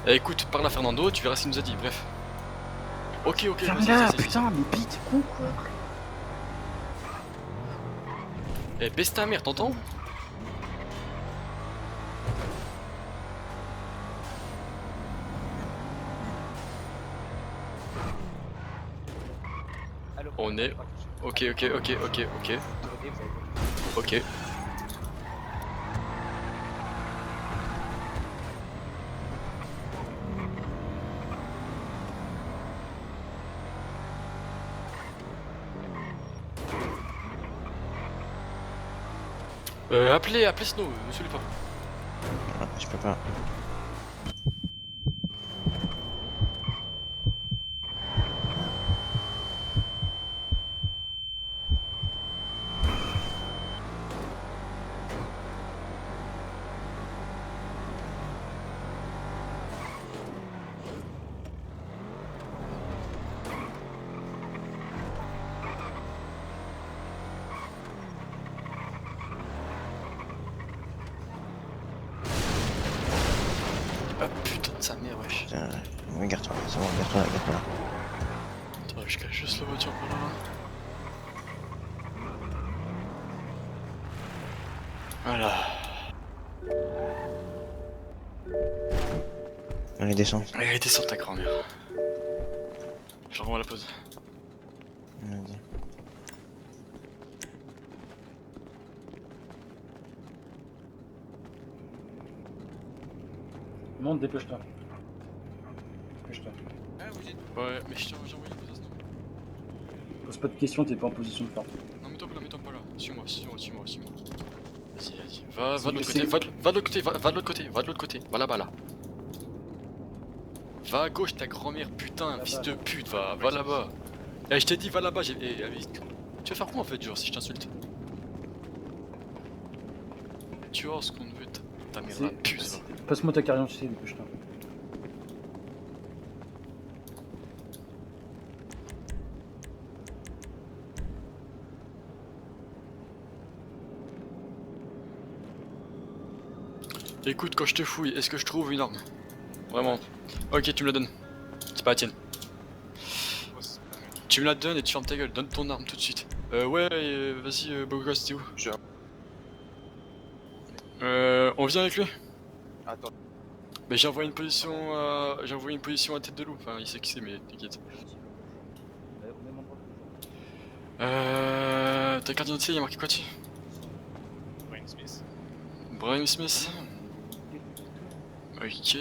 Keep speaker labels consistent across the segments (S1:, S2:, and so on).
S1: Eh, écoute, parle à Fernando, tu verras ce qu'il nous a dit, bref. Ok, ok, vas-y,
S2: Ferme-la,
S1: vas-y, vas-y.
S2: putain, mais pite, t'es con quoi.
S1: Eh, baisse ta mère, t'entends? On est... Ok, ok, ok, ok, ok. Ok. Appelez Snow, monsieur le pas.
S3: Ah, je peux pas.
S1: Ah putain de sa mère, wesh.
S3: Putain, regarde-toi, c'est bon, regarde-toi, regarde-toi.
S1: Attends, je cache juste la voiture par là. Voilà.
S3: Allez, descends.
S1: Allez, descends ta grand-mère. Je renvoie la pause.
S3: Vas-y.
S2: Monte, dépêche-toi. Dépêche-toi.
S1: Ouais, mais j'ai envoyé une pause à Snow.
S2: Pose pas de questions, t'es pas en position de faire.
S1: Non, mets-toi pas là. Suis-moi. Vas-y, vas-y. Va
S2: C'est-
S1: de l'autre
S2: c'est-
S1: côté, va de l'autre côté, va de l'autre côté, va de l'autre côté. Va là-bas, là. Va à gauche, ta grand-mère, putain,
S2: Là-bas,
S1: fils de
S2: là.
S1: pute, va là-bas. Eh, je t'ai dit, va là-bas, tu vas faire quoi en fait, genre, si je t'insulte? Tu vois ce qu'on veut, ta mère la puce, va.
S2: Passe-moi ta carte d'identité, dépêche-toi.
S1: Écoute, quand je te fouille, est-ce que je trouve une arme? Vraiment. Ok, tu me la donnes. C'est pas la tienne. Tu me la donnes et tu fermes ta gueule, donne ton arme tout de suite. Ouais, vas-y, beau gosse, t'es où? On vient avec lui?
S4: Attends.
S1: Mais j'ai envoyé une position à tête de loup, enfin il sait qui c'est mais t'inquiète. Ta carte d'identité, il y a marqué quoi dessus?
S4: Brian Smith.
S1: Brian Smith. Ok.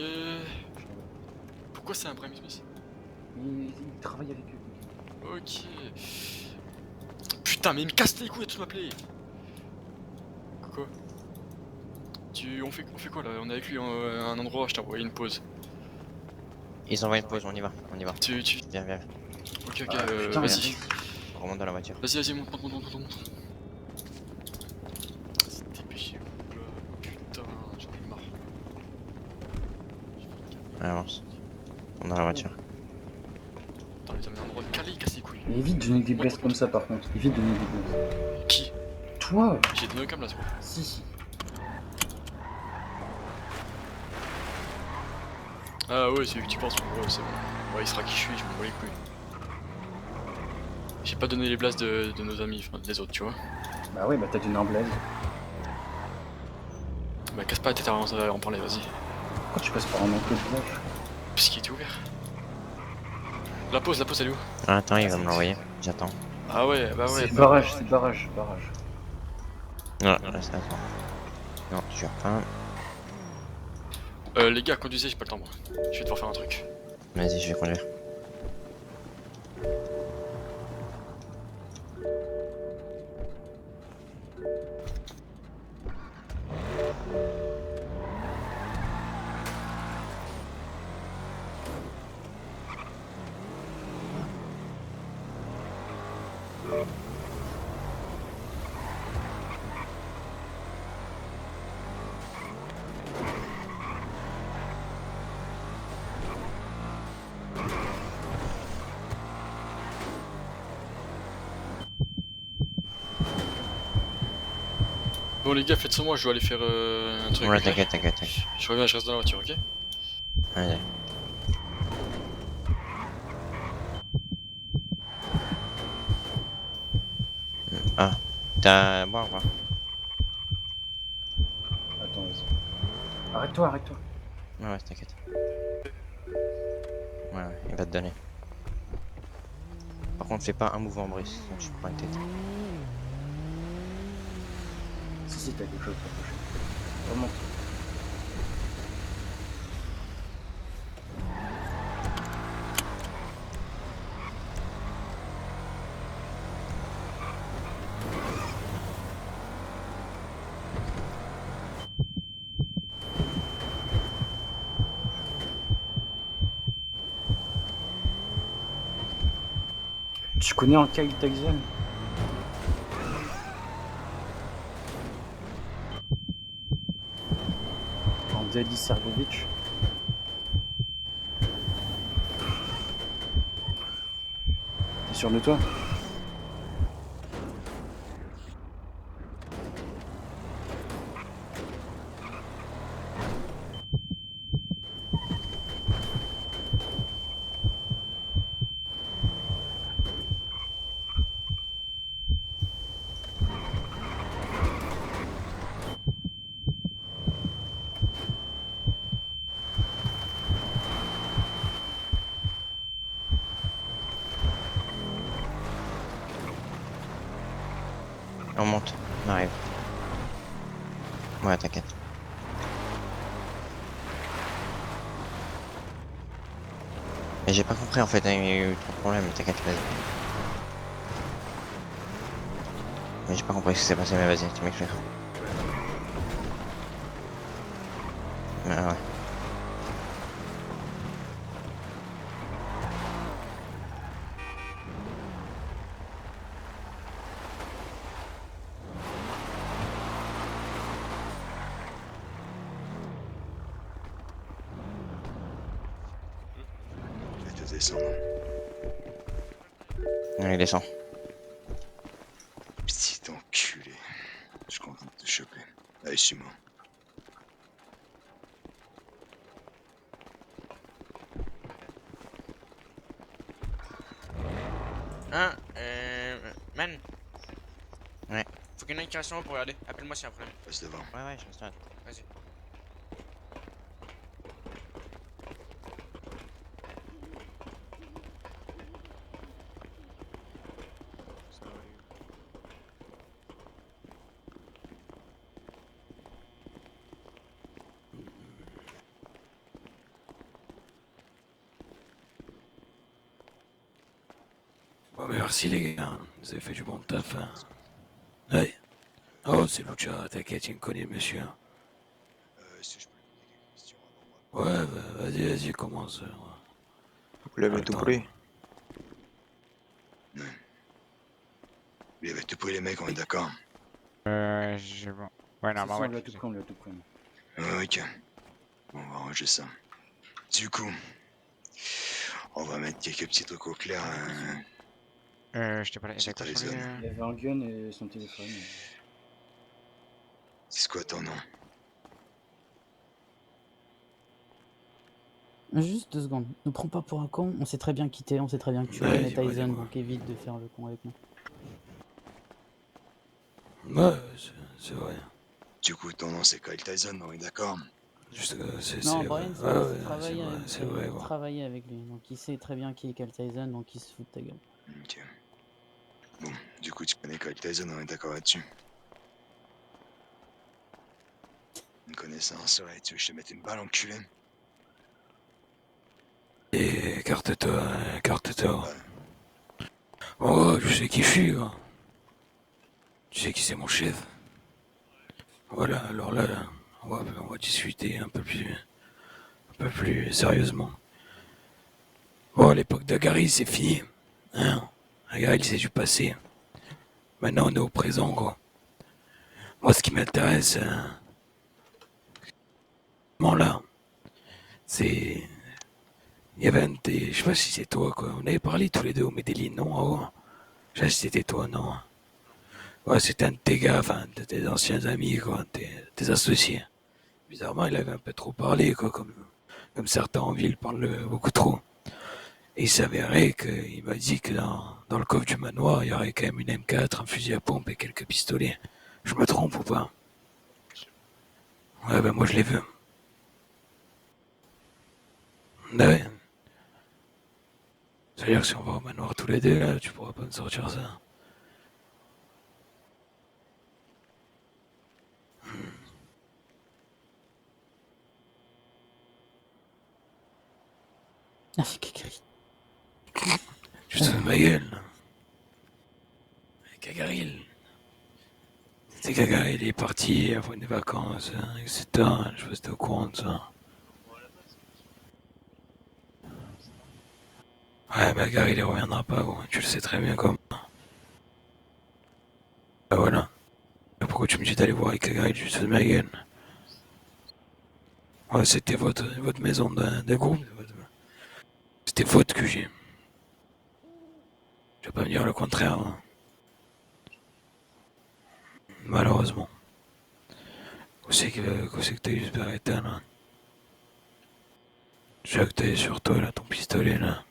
S1: Pourquoi c'est un Brian Smith?
S2: Il travaille avec eux.
S1: Ok. Putain mais il me casse les couilles à tous m'appeler. Quoi? On fait quoi là? On est avec lui à un endroit, je t'ai envoyé une pause.
S3: Ils envoient une pause, on y va.
S1: Tu...
S3: Viens.
S1: Ok,
S2: Putain,
S1: vas-y.
S3: On remonte dans la voiture.
S1: Vas-y, monte. C'est dépêché, oula, putain, j'en ai marre.
S3: Allez, avance. On est dans la voiture.
S1: Attends, mais t'as mis un endroit de calé, il casse les couilles.
S2: Et évite de donner des blesses comme ça par contre. Évite de donner des blesses.
S1: Qui?
S2: Toi
S1: J'ai donné aucun là, c'est quoi?
S2: Si.
S1: Ah ouais, c'est lui que tu penses, ouais, c'est bon. Ouais, il sera qui je suis, je m'en bats les couilles. J'ai pas donné les blasts de nos amis, enfin des autres, tu vois.
S2: Bah ouais, bah t'as donné un blaze.
S1: Bah casse pas la tête à en parler, vas-y.
S2: Pourquoi tu passes par un enclos de village?
S1: Puisqu'il était ouvert. La pause, elle est où?
S3: Ah, attends, il va me l'envoyer. J'attends.
S1: Ah ouais, bah ouais.
S2: C'est barrage.
S3: Non, reste à toi. Non, tu pas.
S1: Les gars, conduisez, j'ai pas le temps moi. Je vais devoir faire un truc.
S3: Vas-y, je vais conduire.
S1: Bon les gars, faites sans moi, je dois aller faire un truc.
S3: Ouais,
S1: ok
S3: t'inquiète.
S1: Je reviens, je reste dans la voiture, ok?
S3: Allez. Ah, t'as à boire ou pas?
S2: Attends, vas-y. Arrête-toi, arrête-toi.
S3: Ouais, ouais, t'inquiète. Ouais, ouais, il va te donner. Par contre, fais pas un mouvement Brice, sinon tu te prends une tête.
S2: Si, t'as quelque chose, t'as remonte. Tu connais un Kyle Tyson? En Denis Sergovich? T'es sûr de toi?
S3: On monte, on arrive. Ouais, t'inquiète. Mais j'ai pas compris en fait, hein, il y a eu trop de problèmes, mais t'inquiète, vas-y. Mais j'ai pas compris ce qui s'est passé, mais vas-y, tu m'expliques. Ouais, ouais.
S5: Je vais te descendre.
S3: Allez, descends.
S5: Petit enculé. Je suis content de te choper. Allez, suis-moi.
S6: Hein, man.
S3: Ouais.
S6: Faut qu'il y ait une création pour regarder. Appelle-moi s'il y a un problème.
S5: Passe devant.
S3: Ouais, ouais, je reste là.
S6: Vas-y.
S7: Bon, merci les gars, vous avez fait du bon taf. Hein. Ouais. Oh, c'est Lucha, t'inquiète, il me connaît, monsieur.
S5: Si je peux lui poser quelques questions avant moi.
S7: Ouais, vas-y, vas-y, commence.
S8: Vous l'avez
S7: Attends.
S8: doublé.
S5: Lui avait tout pris les mecs, on est d'accord.
S4: Ouais,
S2: C'est
S4: normalement,
S2: ça, on
S4: ouais.
S2: l'a tout pris, on l'a tout pris.
S5: Ouais, ok. Bon, on va ranger ça. Du coup, on va mettre quelques petits trucs au clair.
S4: Je t'ai pas
S5: Sur ta zone.
S2: Il y avait un gun et son téléphone.
S5: C'est quoi ton nom?
S9: Juste 2 secondes. Ne prends pas pour un con, on s'est très bien quitté, on sait très bien que tu
S7: Ouais,
S9: connais
S7: dis-moi,
S9: Tyson,
S7: dis-moi.
S9: donc évite de faire le con avec nous.
S7: Ouais, c'est vrai.
S5: Du coup, ton nom c'est Kyle Tyson, on est d'accord.
S7: Juste que c'est
S9: Non,
S7: vrai.
S9: Brian,
S7: Ouais,
S9: c'est
S7: ouais, c'est vrai, gros.
S9: travailler avec lui, donc il sait très bien qui est Cal Tyson, donc il se fout de ta gueule.
S5: Ok. Bon, du coup, tu connais Kyle Tyson, on est d'accord là-dessus. Une connaissance, ouais, tu veux que je te mette une balle, enculé?
S7: Et écarte-toi, écarte-toi.
S5: Ouais.
S7: Oh, je sais qui je suis, gros. Tu sais qui c'est mon chef. Voilà, alors là, on va discuter un peu plus sérieusement. Bon, l'époque d'Agari, c'est fini. Hein? Agari, c'est du passé. Maintenant, on est au présent, gros. Moi, ce qui m'intéresse, là, c'est... Il y avait un de tes... Je sais pas si c'est toi, quoi. On avait parlé tous les deux au Medellin, non? Oh. Je sais pas si c'était toi, non? Ouais, c'était un de tes gars, enfin, de tes anciens amis, quoi. Tes associés. Bizarrement, il avait un peu trop parlé, quoi, comme... comme certains en ville parlent beaucoup trop. Et il s'avérait qu'il m'a dit que dans le coffre du manoir, il y aurait quand même une M4, un fusil à pompe et quelques pistolets. Je me trompe ou pas? Ouais, ben moi je l'ai vu. Ouais. C'est-à-dire que si on va au manoir tous les deux, là, tu pourras pas me sortir ça.
S9: Ah, c'est Kikri.
S7: Tu te fous de ma gueule, là. Kagaril. C'est Kagaril, il est parti après des vacances, hein, etc. Je sais pas si t'es au courant de ça. Ouais, mais Kagaril, il reviendra pas, gros. Tu le sais très bien comme. Bah voilà. Et pourquoi tu me dis d'aller voir avec Kagaril, tu te fous de ma gueule? Ouais, c'était votre maison de groupe. C'était votre QG. Tu vas pas me dire le contraire, hein. Malheureusement. Où c'est que t'as eu ce Beretta, là? Je vois que t'as sur toi, là, ton pistolet, là.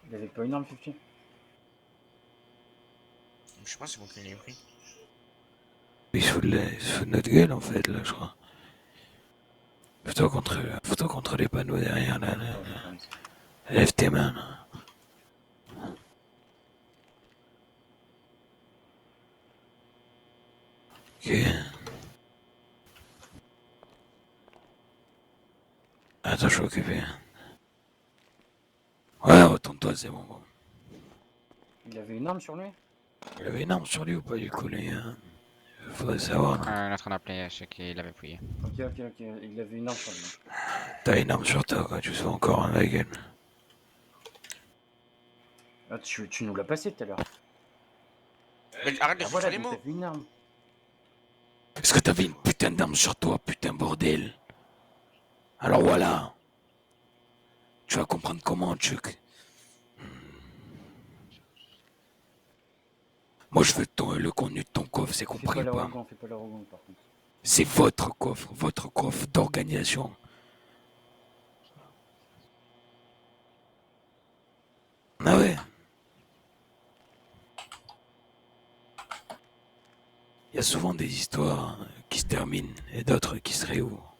S2: Il avait pas une arme, 50?
S6: Je pense que c'est bon qu'il l'ait pris.
S7: Il se fout de notre gueule, en fait, là, je crois. Faut-toi contre les panneaux derrière, là. Lève tes mains, là. Ok. Attends, je suis occupé. Ouais, retourne-toi, c'est bon.
S2: Il avait une arme sur lui?
S7: Il avait une arme sur lui ou pas, du coup, les gars? Faudrait savoir, là.
S4: On est en train d'appeler, je sais qu'il avait fouillé.
S2: Ok, il avait une arme sur lui.
S7: T'as une arme sur toi, quoi, tu sais encore un wagon.
S2: Ah, tu nous l'as passé tout à l'heure.
S6: Mais arrête de
S2: Ah
S6: foutre
S2: voilà,
S6: les
S2: donc
S6: mots.
S2: t'avais une arme.
S7: Est-ce que t'avais une putain d'arme sur toi, putain bordel? Alors voilà. Tu vas comprendre comment, Chuck. Moi, je veux le contenu de ton coffre, c'est compris ou pas?
S2: Fais pas l'arrogant par contre.
S7: C'est votre coffre d'organisation. Ah ouais. Il y a souvent des histoires qui se terminent et d'autres qui se réouvrent.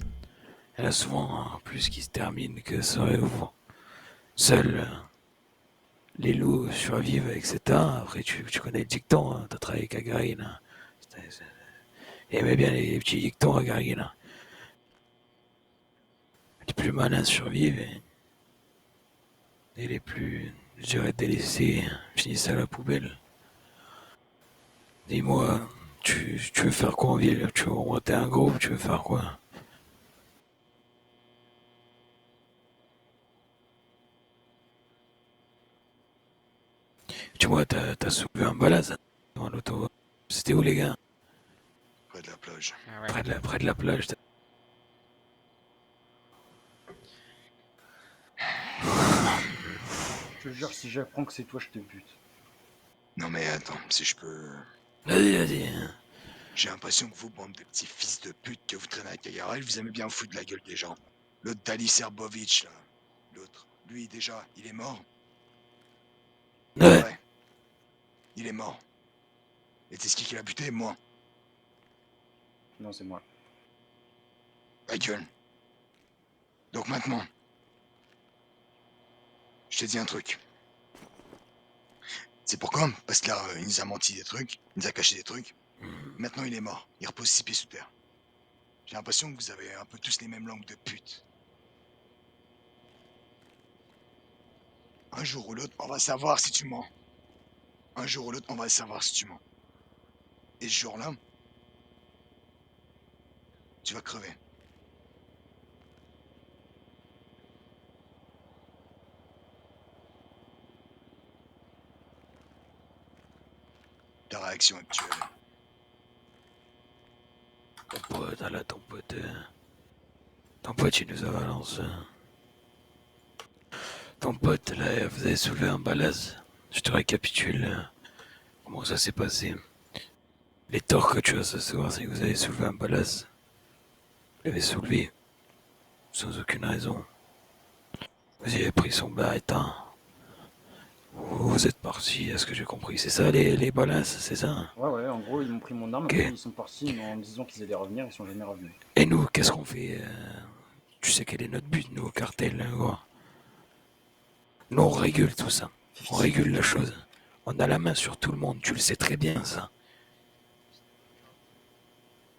S7: Il y en a souvent plus qui se terminent que se réouvrent. Seuls les loups survivent, etc. Après, tu connais le dicton, hein, t'as travaillé avec Agari, là. Il aimait bien les petits dictons, Agari, là. Les plus malins survivent et les plus, je dirais, délaissés finissent à la poubelle. Dis-moi, tu veux faire quoi en ville? Tu veux monter un groupe? Tu veux faire quoi? Tu vois, t'as soulevé un balaz dans l'auto. C'était où, les gars?
S5: Près de la plage.
S4: Ah ouais.
S7: Près de la plage.
S2: Je te jure, si j'apprends que c'est toi, je te bute.
S5: Non mais attends, si je peux...
S7: Vas-y.
S5: J'ai l'impression que vous, bande de petits fils de pute que vous traînez à Kagarel, vous aimez bien vous foutre de la gueule des gens. L'autre Dali Serbovic, là. L'autre. Lui, déjà, il est mort.
S7: Ouais.
S5: Il est mort. Et c'est ce qui l'a buté, moi.
S2: Non, c'est moi.
S5: Ta gueule. Donc maintenant... Je te dis un truc. C'est pourquoi? Parce qu'il nous a menti des trucs, il nous a caché des trucs. Maintenant il est mort, il repose 6 pieds sous terre. J'ai l'impression que vous avez un peu tous les mêmes langues de pute. Un jour ou l'autre, on va savoir si tu mens. Un jour ou l'autre, on va savoir si tu mens. Et ce jour-là, tu vas crever. Ta réaction actuelle.
S7: Ton pote, il nous a balancé. Ton pote, là, vous avez soulevé un balaz. Je te récapitule comment ça s'est passé. Les torts que tu as ce soir, c'est que vous avez soulevé un balaz. Vous l'avez soulevé. sans aucune raison. Vous avez pris son Beretta. Vous êtes parti, à ce que j'ai compris. C'est ça, les balasses, c'est ça?
S2: Ouais, en gros, ils m'ont pris mon arme,
S7: Ok.
S2: après ils sont partis en me disant qu'ils allaient revenir, ils sont jamais revenus.
S7: Et nous, qu'est-ce qu'on fait? Tu sais quel est notre but, nous, au cartel, gros? Nous, on régule tout ça. On régule la chose. On a la main sur tout le monde, tu le sais très bien, ça.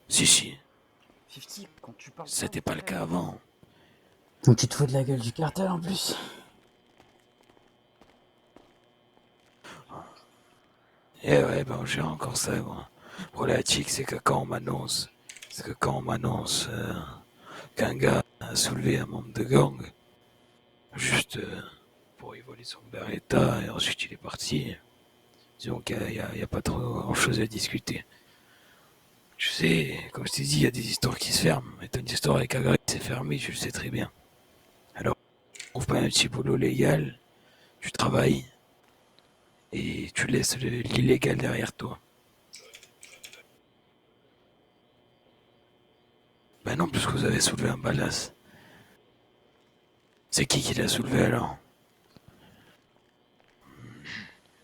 S7: Si,
S2: 50, quand tu parles.
S7: c'était pas le cas avant.
S9: Donc tu te fous de la gueule du cartel en plus.
S7: Eh ouais, ben, on gère encore ça, gros. Problématique, c'est que quand on m'annonce, qu'un gars a soulevé un membre de gang, juste pour y voler son Beretta, et ensuite il est parti. Disons qu'il y a pas trop grand chose à discuter. Je sais, comme je t'ai dit, il y a des histoires qui se ferment. Et ton histoire avec Agri, c'est fermé, je le sais très bien. Alors, trouve pas un petit boulot légal, tu travailles, et tu laisses l'illégal derrière toi. Ben non, puisque vous avez soulevé un balasse. C'est qui l'a soulevé alors?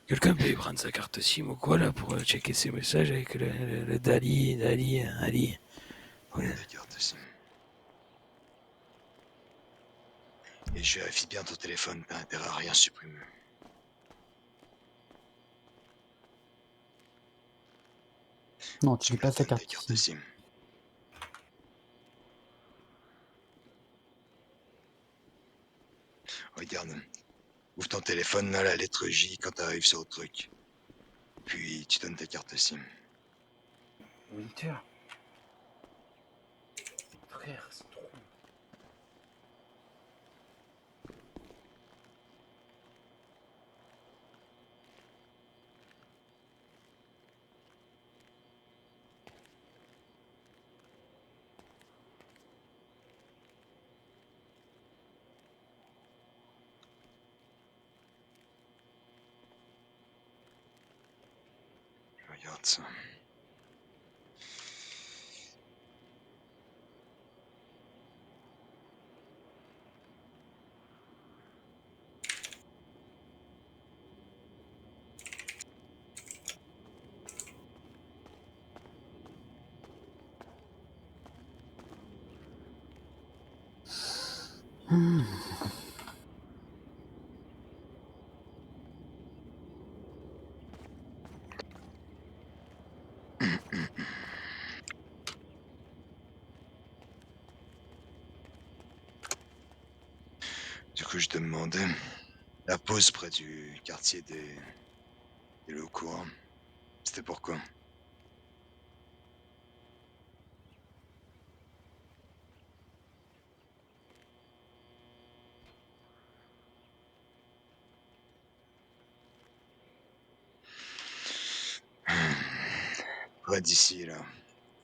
S7: Quelqu'un peut y prendre sa carte SIM ou quoi là pour checker ses messages avec le Ali. Ouais.
S5: Ta carte SIM. Et je vérifie bien ton téléphone, t'as intérêt à rien supprimer.
S9: Non, tu lui passes ta
S5: Ta
S9: carte.
S5: carte SIM. Regarde, ouvre ton téléphone à la lettre J quand t'arrives sur le truc. Puis tu donnes ta carte SIM.
S2: Winter. Frère, c'est trop.
S5: Regarde ça. Du coup, je te demandais la pause près du quartier des locaux. Hein. C'était pourquoi? Près d'ici, là.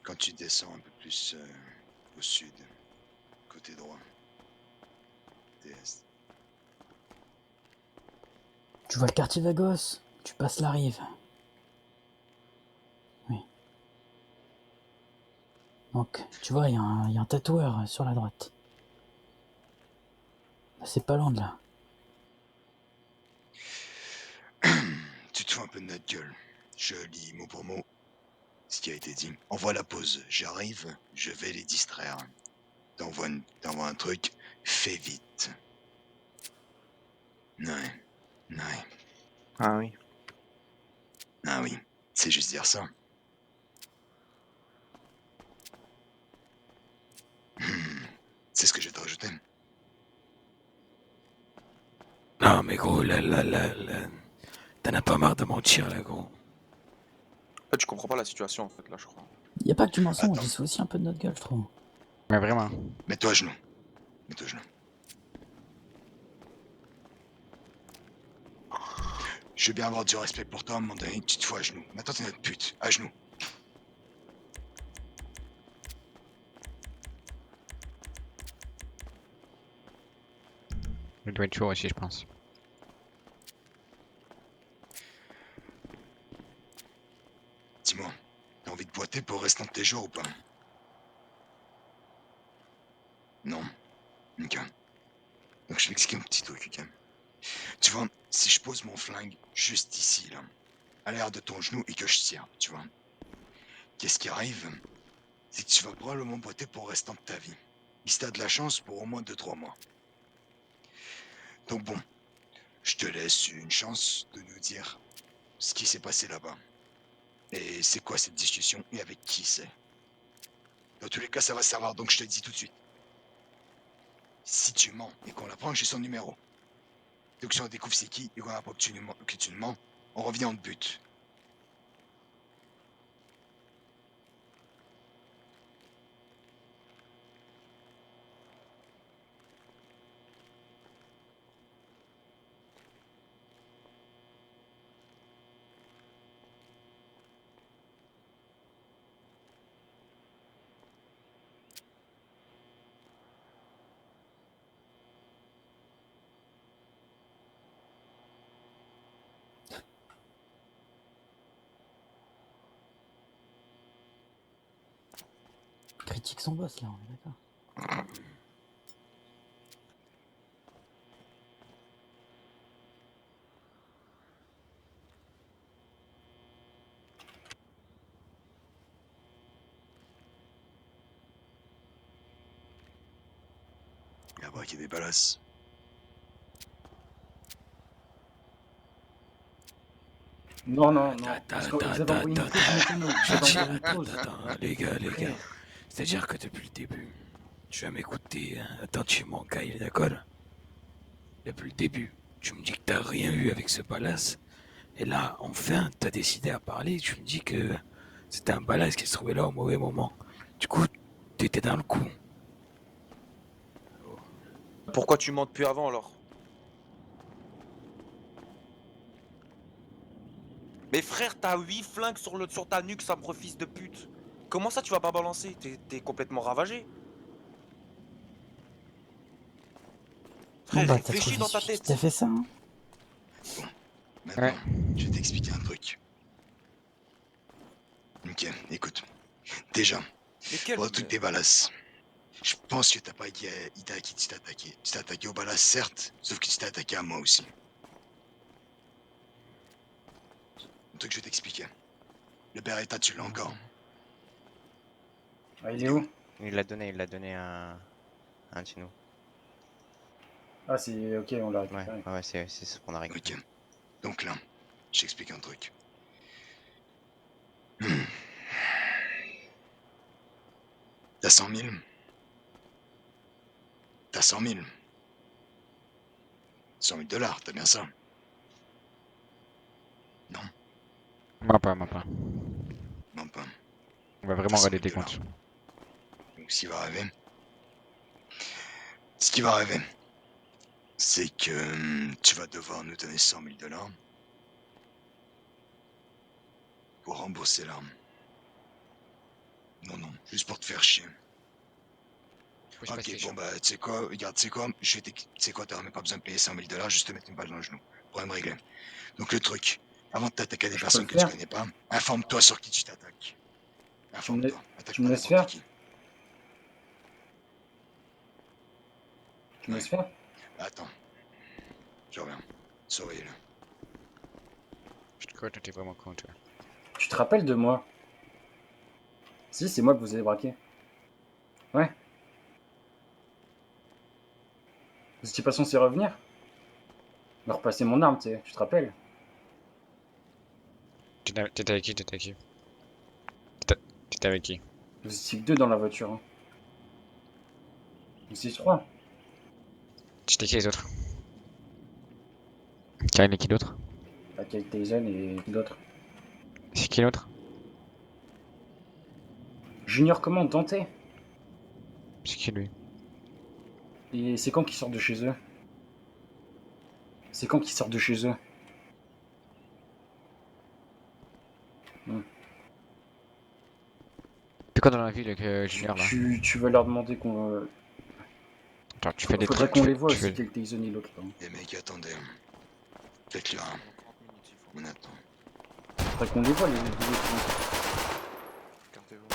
S5: Quand tu descends un peu plus au sud, côté droit. Côté est.
S9: Tu vois le quartier Vagos, tu passes la rive. Oui. Donc, tu vois, il y a un tatoueur sur la droite. C'est pas loin de là.
S5: Tu te fous un peu de notre gueule. Je lis mot pour mot ce qui a été dit. Envoie la pause. J'arrive, je vais les distraire. T'envoies un truc, fais vite. Ouais.
S8: Ah oui.
S5: Ah oui, c'est juste dire ça. C'est ce que je vais te rajouter.
S7: Non mais gros, là, t'en as pas marre de mentir là, gros.
S8: Là, tu comprends pas la situation en fait, là, je crois.
S9: Y a pas que du mensonge,
S5: Attends.
S9: il se fout aussi un peu de notre gueule, je trouve.
S4: Mais vraiment.
S5: Mets-toi à genoux. Mets-toi à genoux. Je veux bien avoir du respect pour toi, à un moment donné, tu te fous à genoux. Maintenant, t'es notre pute. À genoux.
S4: Il doit être chaud aussi, je pense.
S5: Dis-moi, t'as envie de boiter pour le restant de tes jours ou pas? Non. Ok. Donc je vais expliquer un petit truc, ok. Tu vois, si je pose mon flingue juste ici, là, à l'air de ton genou et que je tire, tu vois, qu'est-ce qui arrive? C'est que tu vas probablement boiter pour le restant de ta vie. Et si t'as de la chance, pour au moins 2-3 mois. Donc bon, je te laisse une chance de nous dire ce qui s'est passé là-bas. Et c'est quoi cette discussion et avec qui c'est. Dans tous les cas, ça va servir, donc je te le dis tout de suite. Si tu mens et qu'on apprend que j'ai son numéro, donc si on découvre c'est qui et qu'on apprend que tu me mens, on revient en but.
S9: Critique son boss là, on est d'accord.
S5: Il y a braqué des balasses.
S2: Non, non, non.
S7: Attends,
S2: Parce que vous
S7: attends,
S2: avez envoyé une
S7: attends,
S2: fausse mécano. Vous avez envoyé une
S7: Attends,
S2: fausse.
S7: attends, les gars. C'est-à-dire que depuis le début, tu vas m'écouter attentivement, Kyle, d'accord? Depuis le début, tu me dis que t'as rien eu avec ce palace. Et là, enfin, t'as décidé à parler. Tu me dis que c'était un palace qui se trouvait là au mauvais moment. Du coup, t'étais dans le coup.
S8: Pourquoi tu mens depuis avant alors? Mais frère, t'as 8 flingues sur ta nuque, ça me fils de pute. Comment ça tu vas pas balancer? T'es complètement ravagé. Frère,
S9: T'as
S8: réfléchis
S9: trouvé
S8: dans ta
S9: celui qui
S8: tête.
S9: t'a fait ça, hein?
S5: Maintenant,
S4: Ouais.
S5: je vais t'expliquer un truc. Ok, écoute. Déjà,
S8: Mais quel...
S5: pour toutes tes balasses, je pense que t'as pas idée à qui tu t'es attaqué. Tu t'es attaqué aux balasses, certes, sauf que tu t'es attaqué à moi aussi. Un truc que je vais t'expliquer. Le Beretta, tu l'as encore.
S2: Ah, il est où?
S3: Il l'a donné à un de chez nous.
S2: Ah, c'est ok, on l'a
S3: Ouais,
S2: récupéré.
S3: ouais, c'est ce qu'on a récupéré.
S5: Ok. Donc là, je t'explique un truc. T'as 100 000? T'as 100 000? 100 000 $, t'as bien ça? Non,
S4: Moi pas.
S5: non pas.
S4: On va vraiment
S5: T'as 100
S4: regarder
S5: 000
S4: tes
S5: $.
S4: comptes.
S5: Donc ce qui va arriver, c'est que tu vas devoir nous donner 100 000 $ pour rembourser l'arme. Non, juste pour te faire chier.
S4: Faut que je passe
S5: Ok,
S4: les
S5: bon
S4: choses.
S5: bah, tu sais quoi, regarde, tu sais quoi, t'auras même pas besoin de payer 100 000 $, juste te mettre une balle dans le genou. Problème réglé. Donc le truc, avant de t'attaquer à des
S2: Je peux
S5: personnes
S2: le
S5: que tu
S2: faire?
S5: connais pas, informe-toi sur qui tu t'attaques. Informe-toi, attaque
S2: tu me
S5: pas
S2: laisses
S5: n'importe
S2: faire?
S5: qui.
S2: Tu me laisses faire?
S5: Attends, je reviens. Surveille-le.
S4: Je te crois que t'es vraiment con, toi.
S2: Tu te rappelles de moi? Si, c'est moi que vous avez braqué. Ouais. Vous étiez pas censé revenir? Me repasser mon arme, tu sais, tu te rappelles?
S4: T'étais avec qui? T'étais avec qui?
S2: Vous étiez que deux dans la voiture. Hein. Vous étiez trois.
S4: C'était qui les autres? Kyle et qui d'autre?
S2: Bah, Kate Tyson et d'autres.
S4: C'est qui l'autre?
S2: Junior comment? Dante?
S4: C'est qui lui?
S2: Et c'est quand qu'ils sortent de chez eux? C'est quand qu'ils sortent de chez eux?
S4: C'est quoi dans la ville avec Junior là?
S2: Tu vas leur demander qu'on...
S4: Attends, tu fais des
S2: Faudrait
S4: trucs.
S2: qu'on les voit
S4: tu
S2: aussi,
S4: fais...
S2: Kate Tyson et l'autre. Là.
S5: Les mecs, attendez. Faites-le un. On attend.
S2: Faudrait qu'on les voit, les autres.
S8: Gardez-vous.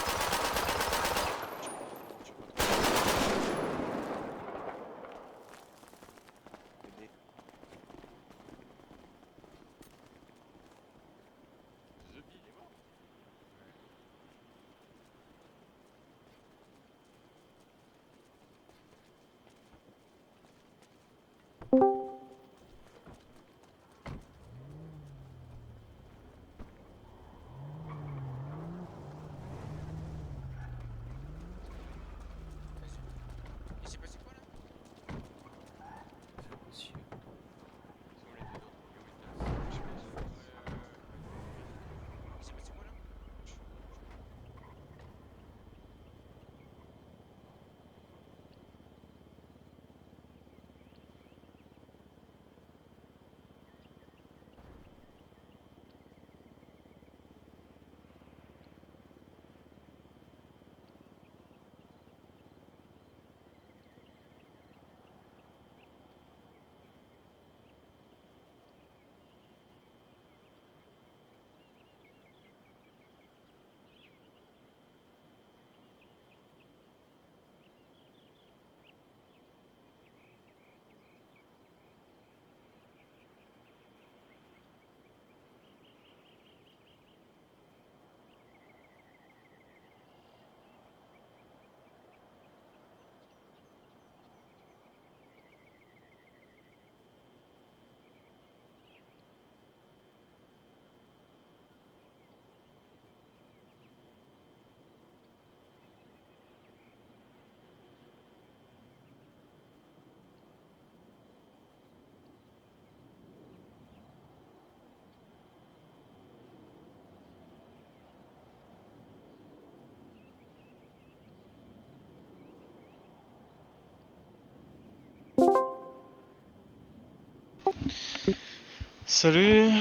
S10: Salut.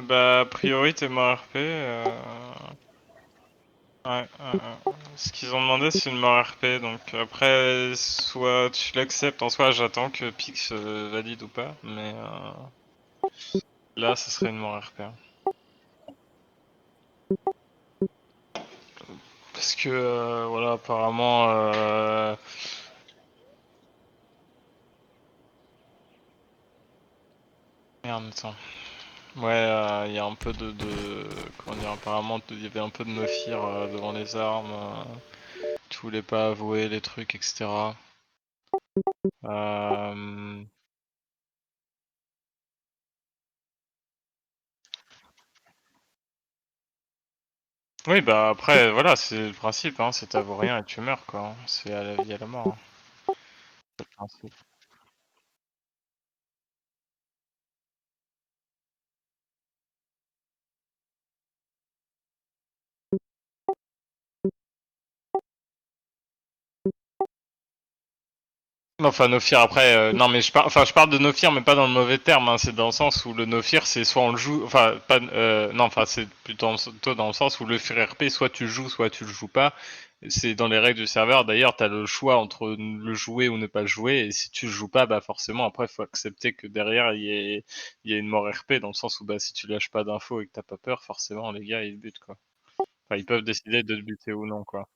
S10: Bah, a priori, t'es mort RP. Ouais, ce qu'ils ont demandé, c'est une mort RP. Donc après, soit tu l'acceptes, en soi, j'attends que Pix valide ou pas. Mais là, ce serait une mort RP. Parce que, voilà, apparemment... Merde, attends. Ouais, il y a un peu comment dire, apparemment, il y avait un peu de Nophir devant les armes. Tu voulais pas avouer les trucs, etc. Oui, bah après, voilà, c'est le principe, hein, c'est t'avoues rien et tu meurs, quoi. Hein. C'est à la vie et à la mort. Hein. C'est le principe. Enfin, Nophir après, non mais je parle de Nophir mais pas dans le mauvais terme, hein, c'est dans le sens où le Nophir c'est soit on le joue, enfin pas, non enfin c'est plutôt dans le sens où le Fear RP soit tu le joues soit tu le joues pas, c'est dans les règles du serveur d'ailleurs t'as le choix entre le jouer ou ne pas le jouer et si tu le joues pas bah forcément après faut accepter que derrière il y a une mort RP dans le sens où bah si tu lâches pas d'infos et que t'as pas peur forcément les gars ils butent quoi, enfin ils peuvent décider de te buter ou non quoi.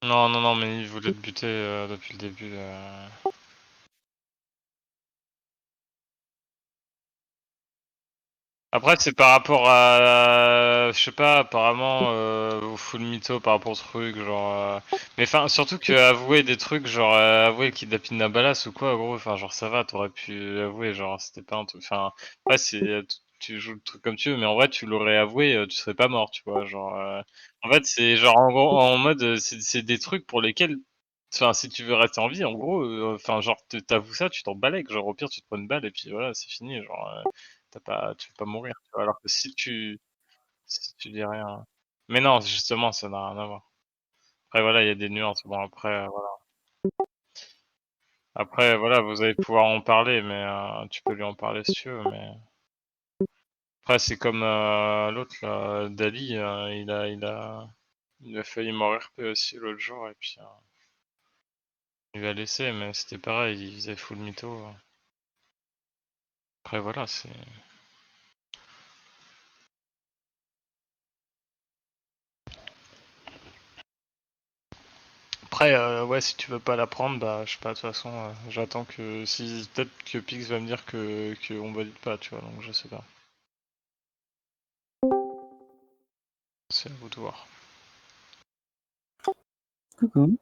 S10: Non, non, non, mais ils voulaient te buter depuis le début. Après, c'est par rapport à, je sais pas, apparemment, au full mytho par rapport au truc, genre. Mais enfin, surtout que avouer des trucs, genre avouer le kidnapping d'Abalas ou quoi, gros, enfin, genre ça va, t'aurais pu avouer, genre c'était pas un truc. Enfin, ouais, tu joues le truc comme tu veux, mais en vrai, tu l'aurais avoué, tu serais pas mort, tu vois, genre. En fait, c'est genre en gros, en mode, c'est des trucs pour lesquels. Enfin, si tu veux rester en vie, en gros, enfin, genre, t'avoues ça, tu t'en balèques, genre, au pire, tu te prends une balle et puis voilà, c'est fini, genre, tu vas pas mourir, tu vois, alors que si tu dis rien. Mais non, justement, ça n'a rien à voir. Après, voilà, il y a des nuances, bon, après, voilà. Après, voilà, vous allez pouvoir en parler, mais tu peux lui en parler si tu veux, mais. Après, c'est comme l'autre, là, Dali, il a failli mourir RP aussi l'autre jour, et puis. Il va laisser, mais c'était pareil, il faisait full mytho. Après, voilà, c'est. Après, ouais, si tu veux pas la prendre, bah, je sais pas, de toute façon, j'attends que. Si, peut-être que Pix va me dire que on valide pas, tu vois, donc je sais pas. C'est à vous de voir.
S9: Coucou.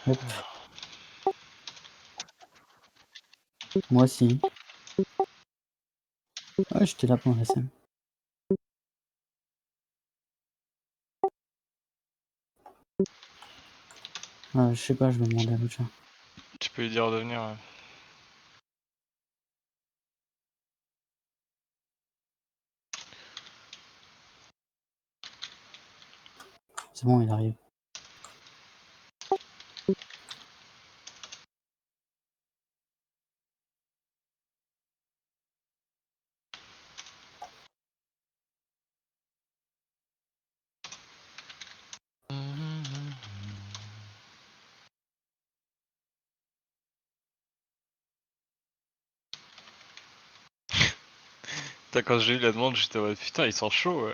S9: Hop. Moi aussi. Ouais, j'étais là pendant la scène. Je sais pas, je vais demander à l'autre chat.
S10: Tu peux lui dire de venir, ouais.
S9: C'est bon, il arrive.
S10: Putain, quand j'ai eu la demande, j'étais en mode putain, ils sont chauds.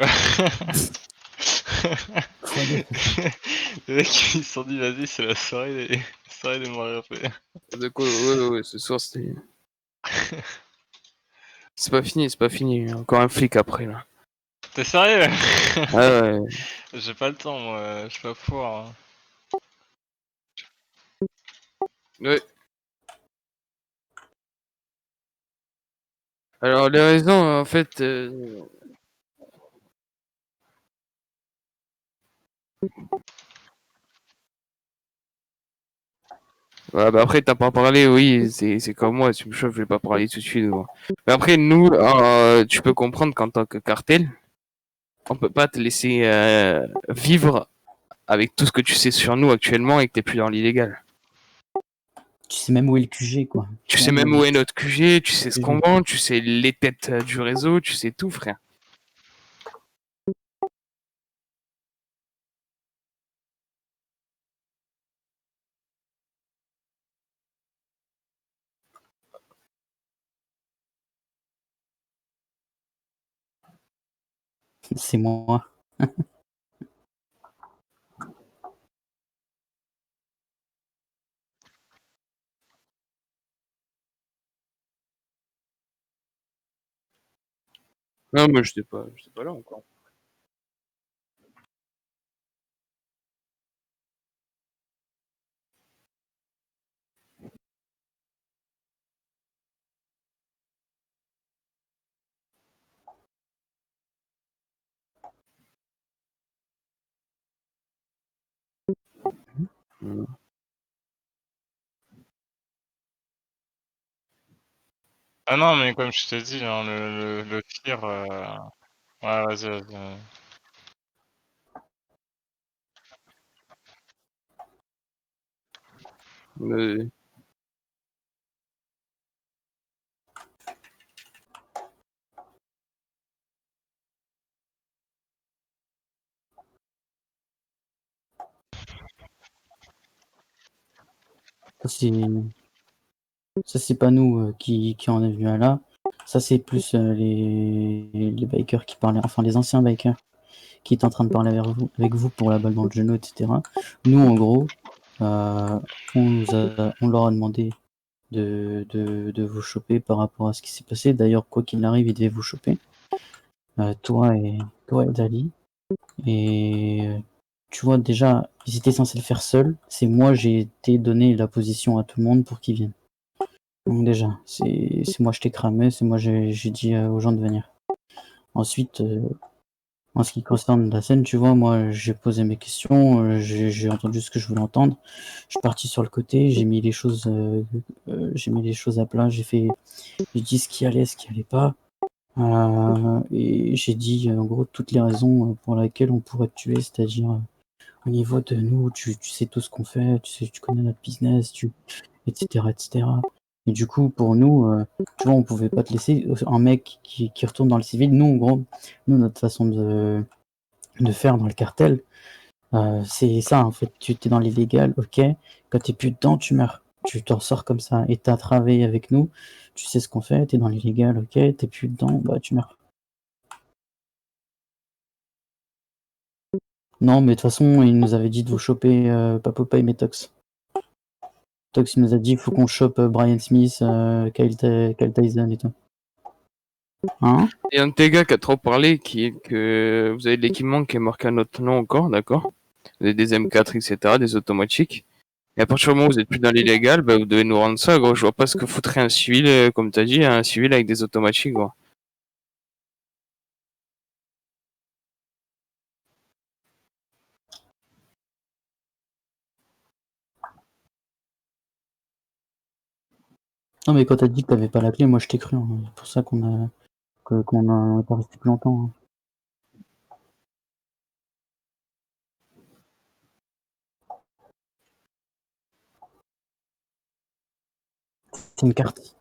S10: Les mecs, ils se sont dit, vas-y, c'est la soirée des morts RP.
S11: De quoi? Ouais, ce soir c'était. C'est pas fini, c'est pas fini. Il y a encore un flic après là.
S10: T'es sérieux?
S11: Ouais.
S10: J'ai pas le temps, moi, je suis pas pouvoir. Hein.
S11: Ouais. Alors, les raisons, en fait. Ouais, bah après, t'as pas parlé, oui, c'est comme moi, tu me chauffes, je vais pas parler tout de suite. Gros. Mais après, nous, tu peux comprendre qu'en tant que cartel, on peut pas te laisser vivre avec tout ce que tu sais sur nous actuellement et que t'es plus dans l'illégal.
S9: Tu sais même où est le QG, quoi.
S11: Tu sais même où est notre QG, tu sais ce qu'on
S9: QG.
S11: vend, tu sais les têtes du réseau, tu sais tout, frère.
S9: C'est moi.
S11: Non, mais j'étais pas là encore.
S10: Ah non, mais comme je t'ai dit, hein, le pire. Ouais, vas-y, vas-y.
S9: Ça, c'est ça, c'est pas nous qui en est venu à là. Ça, c'est plus les bikers qui parlaient, enfin les anciens bikers qui étaient en train de parler avec vous pour la balle dans le genou, etc. Nous, en gros, on leur a demandé de vous choper par rapport à ce qui s'est passé. D'ailleurs, quoi qu'il arrive, ils devaient vous choper. Toi et Dali. Et tu vois, déjà, ils étaient censés le faire seuls. C'est moi, j'ai été donné la position à tout le monde pour qu'ils viennent. Donc déjà, c'est moi je t'ai cramé, c'est moi j'ai dit aux gens de venir. Ensuite, en ce qui concerne la scène, tu vois, moi j'ai posé mes questions, j'ai entendu ce que je voulais entendre. Je suis parti sur le côté, j'ai mis les choses à plat, j'ai dit ce qui allait, ce qui allait pas. Et j'ai dit en gros toutes les raisons pour lesquelles on pourrait te tuer, c'est-à-dire au niveau de nous, tu sais tout ce qu'on fait, tu connais notre business, etc., etc. Et du coup, pour nous, tu vois, on pouvait pas te laisser un mec qui retourne dans le civil. Nous, en gros, notre façon de faire dans le cartel, c'est ça, en fait. Tu t'es dans l'illégal, ok. Quand t'es plus dedans, tu meurs. Tu t'en sors comme ça. Et t'as travaillé avec nous, tu sais ce qu'on fait, t'es dans l'illégal, ok. T'es plus dedans, bah tu meurs. Non, mais de toute façon, il nous avait dit de vous choper Papopa et Metox. Tox, il nous a dit il faut qu'on chope Brian Smith, Kyle Tyson et tout. Hein?
S11: Il y a un de tes gars qui a trop parlé, qui est que vous avez de l'équipement qui est marqué à notre nom encore, d'accord? Vous avez des M4, etc., des automatiques. Et à partir du moment où vous êtes plus dans l'illégal, bah, vous devez nous rendre ça, gros. Je vois pas ce que foutrait un civil, comme t'as dit, un civil avec des automatiques, gros.
S9: Non, mais quand t'as dit que t'avais pas la clé, moi je t'ai cru. Hein. C'est pour ça qu'on a pas resté plus longtemps. Hein. C'est une carte.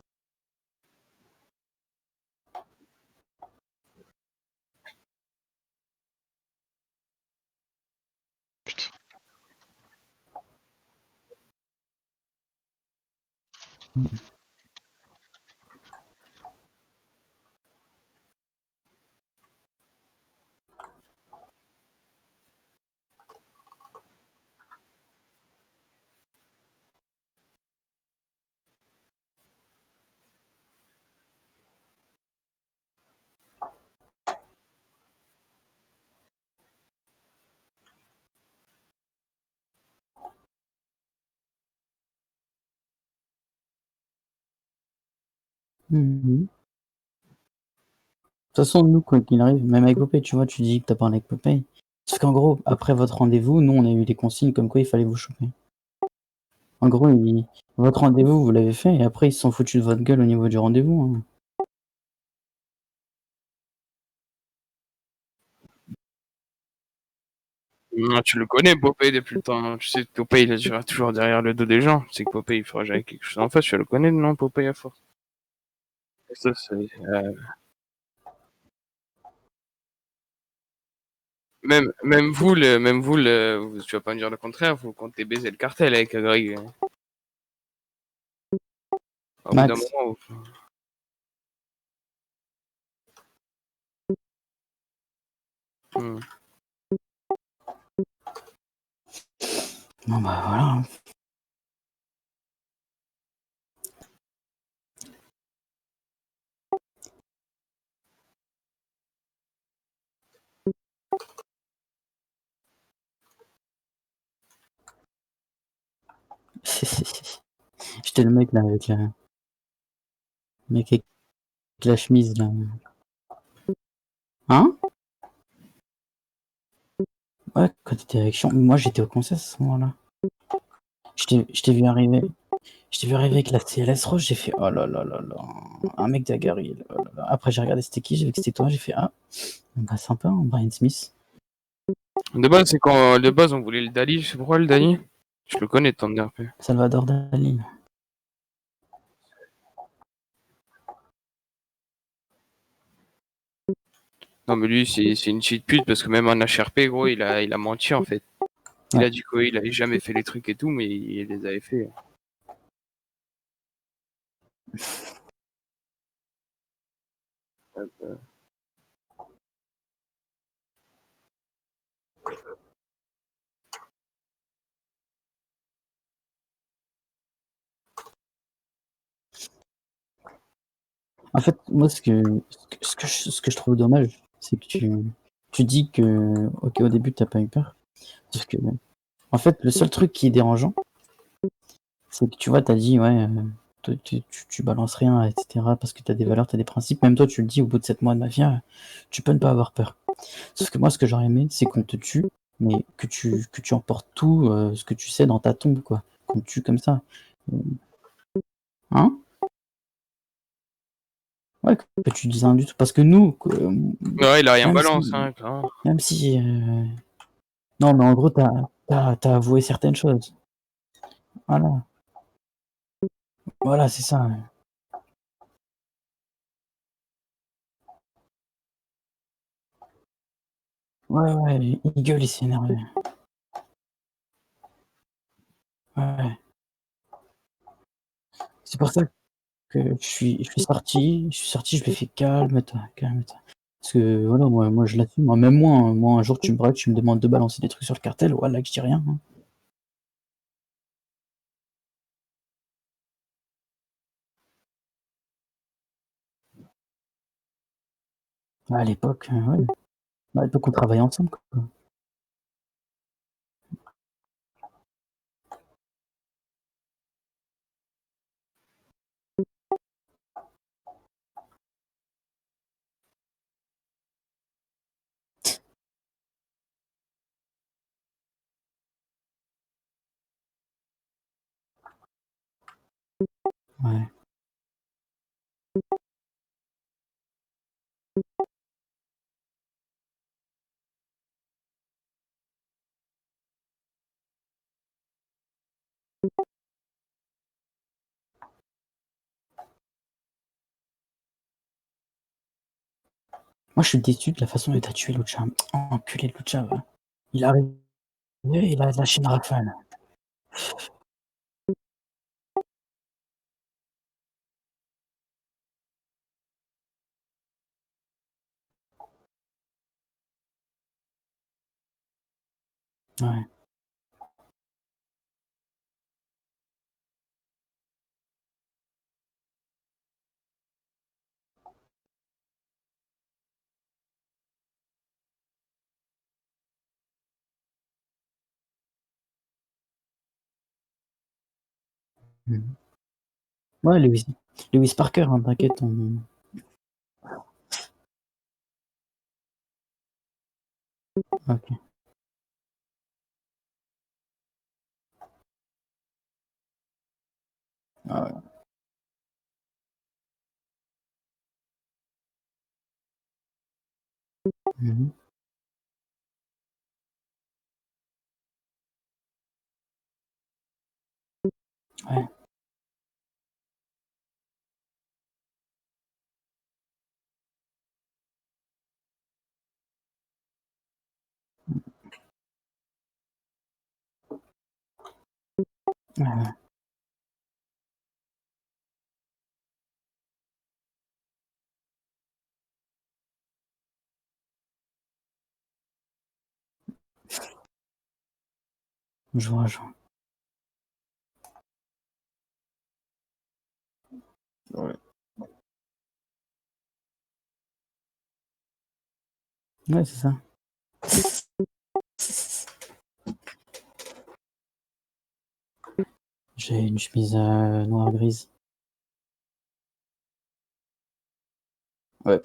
S9: Mhm. De toute façon, nous, quoi qu'il arrive, même avec Popeye, tu vois, tu dis que t'as parlé avec Popeye. Sauf qu'en gros, après votre rendez-vous, nous, on a eu des consignes comme quoi il fallait vous choper. En gros, votre rendez-vous, vous l'avez fait, et après, ils se sont foutus de votre gueule au niveau du rendez-vous. Hein.
S11: Non, tu le connais, Popeye, depuis le temps. Tu sais que Popeye, il agira toujours derrière le dos des gens. Tu sais que Popeye, il fera jamais quelque chose en face. Tu le connais, non, Popeye, à force. Et ça, c'est, même vous, tu vas pas me dire le contraire. Vous comptez baiser le cartel avec Greg. Au bout d'un
S9: Max,
S11: moment, Hmm.
S9: bon bah voilà. Hein. J'étais le mec là avec le mec avec la chemise là. Hein? Ouais, quand t'étais avec Chiant. Moi j'étais au conseil à ce moment-là. Je t'ai vu arriver. Je t'ai vu arriver avec la CLS Rose, j'ai fait oh là là là là. Un mec d'Agari. Oh là là. Après j'ai regardé c'était qui, j'ai vu que c'était toi, j'ai fait ah. Bah sympa, hein, Brian Smith.
S11: De base, c'est quand de base on voulait le Dali. Je sais pourquoi le Dali. Je le connais, ton un peu.
S9: Salvador Dali.
S11: Non, mais lui, c'est une petite pute parce que même en HRP, gros, il a menti en fait. Il
S9: Ouais.
S11: a dit qu'il avait jamais fait les trucs et tout, mais il les avait fait.
S9: En fait, moi ce que je trouve dommage, c'est que tu dis que ok au début t'as pas eu peur. Sauf que en fait le seul truc qui est dérangeant, c'est que tu vois, t'as dit ouais tu balances rien, etc. parce que t'as des valeurs, t'as des principes. Même toi tu le dis au bout de 7 mois de mafia, tu peux ne pas avoir peur. Sauf que moi ce que j'aurais aimé, c'est qu'on te tue, mais que tu emportes tout ce que tu sais dans ta tombe, quoi. Qu'on te tue comme ça. Hein? Ouais, que tu dises rien du tout. Parce que nous,
S11: Ouais, il a rien
S9: même
S11: balance,
S9: si,
S11: hein, clairement.
S9: même si, non, mais en gros, t'as avoué certaines choses. Voilà, voilà, c'est ça. Ouais, ouais, il gueule, il s'est énervé. Ouais, c'est pour ça que je suis sorti, je lui ai fait calme-toi, calme-toi. Parce que voilà, moi je l'assume. Même moi, hein, moi, un jour, tu me braques, tu me demandes de balancer des trucs sur le cartel, voilà, que je dis rien. Hein. À l'époque, ouais. À l'époque, on travaillait ensemble, quoi. Ouais. Moi, je suis déçu de la façon dont t'as tué Lucha. Enculé de Lucha, va. Il arrive, il a lâché une rafale. Ouais. Mhm. Ouais, lui aussi. Lewis Parker, hein, t'inquiète. Ok. Ah ouais. Mhm. Ouais. Ouais. Je vois, je vois.
S2: Ouais.
S9: Ouais, c'est ça. J'ai une chemise noire-grise.
S2: Ouais.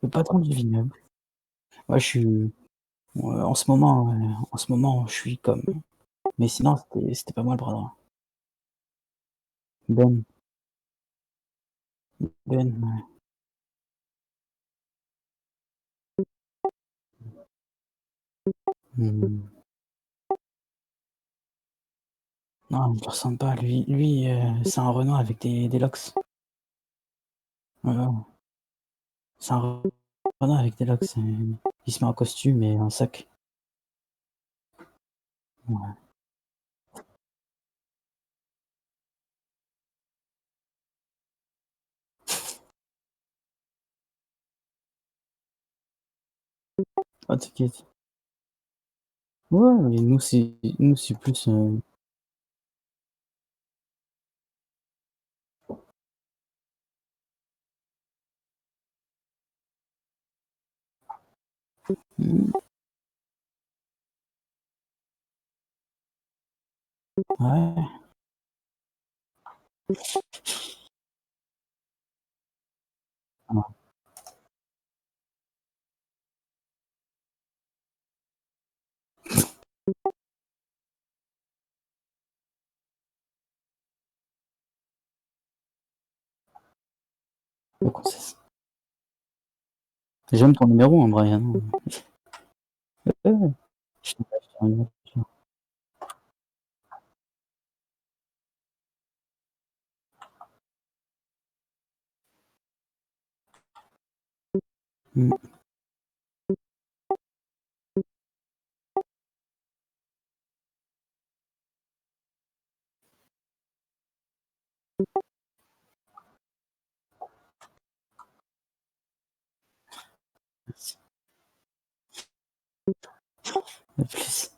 S9: Le patron du vignoble. Ouais, je suis. En ce moment, je suis comme. Mais sinon, c'était pas moi le bras droit. Ben. Ben, ouais. Hmm. Non, il ne ressemble pas. Lui c'est un Renoir avec des locks. Voilà. C'est un Renoir avec des locks. Il se met en costume et un sac. Ouais. Ah, t'inquiète. Ouais, mais nous c'est plus. Hmm. Ouais. Ah, donc, j'aime ton numéro, hein, Brian. Ouais, je t'ai pas acheté un numéro. Hmm. À plus.